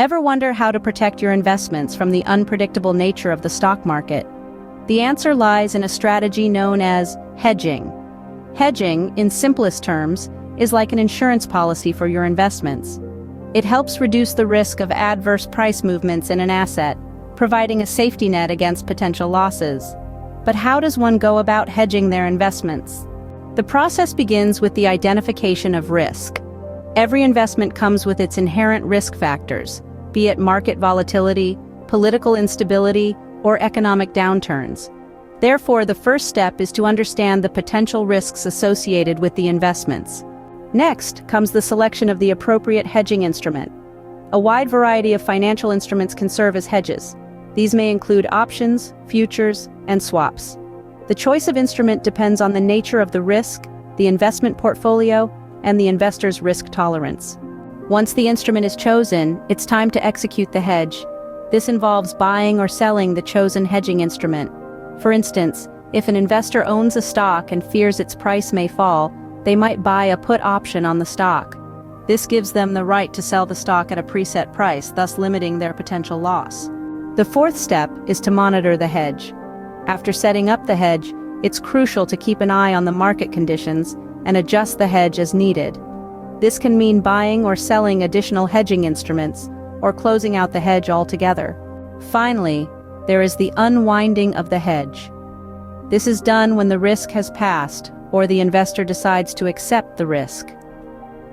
Ever wonder how to protect your investments from the unpredictable nature of the stock market? The answer lies in a strategy known as hedging. Hedging, in simplest terms, is like an insurance policy for your investments. It helps reduce the risk of adverse price movements in an asset, providing a safety net against potential losses. But how does one go about hedging their investments? The process begins with the identification of risk. Every investment comes with its inherent risk factors, be it market volatility, political instability, or economic downturns. Therefore, the first step is to understand the potential risks associated with the investments. Next comes the selection of the appropriate hedging instrument. A wide variety of financial instruments can serve as hedges. These may include options, futures, and swaps. The choice of instrument depends on the nature of the risk, the investment portfolio, and the investor's risk tolerance. Once the instrument is chosen, it's time to execute the hedge. This involves buying or selling the chosen hedging instrument. For instance, if an investor owns a stock and fears its price may fall, they might buy a put option on the stock. This gives them the right to sell the stock at a preset price, thus limiting their potential loss. The fourth step is to monitor the hedge. After setting up the hedge, it's crucial to keep an eye on the market conditions and adjust the hedge as needed. This can mean buying or selling additional hedging instruments, or closing out the hedge altogether. Finally, there is the unwinding of the hedge. This is done when the risk has passed, or the investor decides to accept the risk.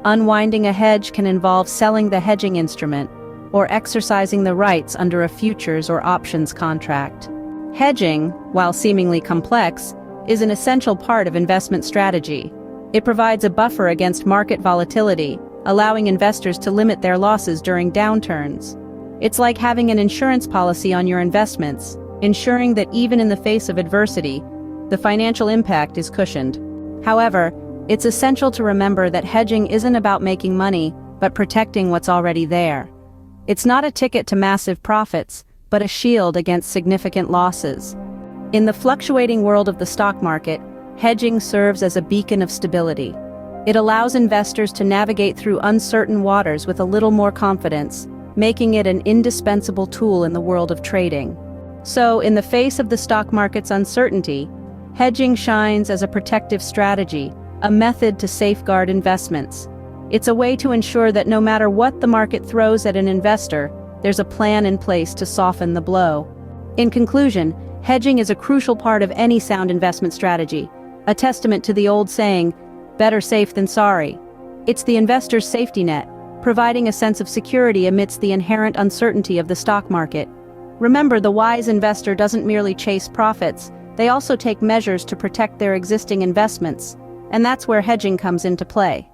Unwinding a hedge can involve selling the hedging instrument, or exercising the rights under a futures or options contract. Hedging, while seemingly complex, is an essential part of investment strategy. It provides a buffer against market volatility, allowing investors to limit their losses during downturns. It's like having an insurance policy on your investments, ensuring that even in the face of adversity, the financial impact is cushioned. However, it's essential to remember that hedging isn't about making money, but protecting what's already there. It's not a ticket to massive profits, but a shield against significant losses. In the fluctuating world of the stock market, hedging serves as a beacon of stability. It allows investors to navigate through uncertain waters with a little more confidence, making it an indispensable tool in the world of trading. So, in the face of the stock market's uncertainty, hedging shines as a protective strategy, a method to safeguard investments. It's a way to ensure that no matter what the market throws at an investor, there's a plan in place to soften the blow. In conclusion, hedging is a crucial part of any sound investment strategy, a testament to the old saying, better safe than sorry. It's the investor's safety net, providing a sense of security amidst the inherent uncertainty of the stock market. Remember, the wise investor doesn't merely chase profits, they also take measures to protect their existing investments, and that's where hedging comes into play.